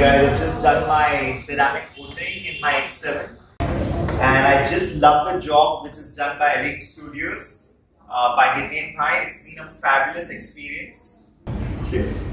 guys, I've just done my ceramic coating in my X7 and I just love the job which is done by Elite Studios by Thane. It's been a fabulous experience. Cheers.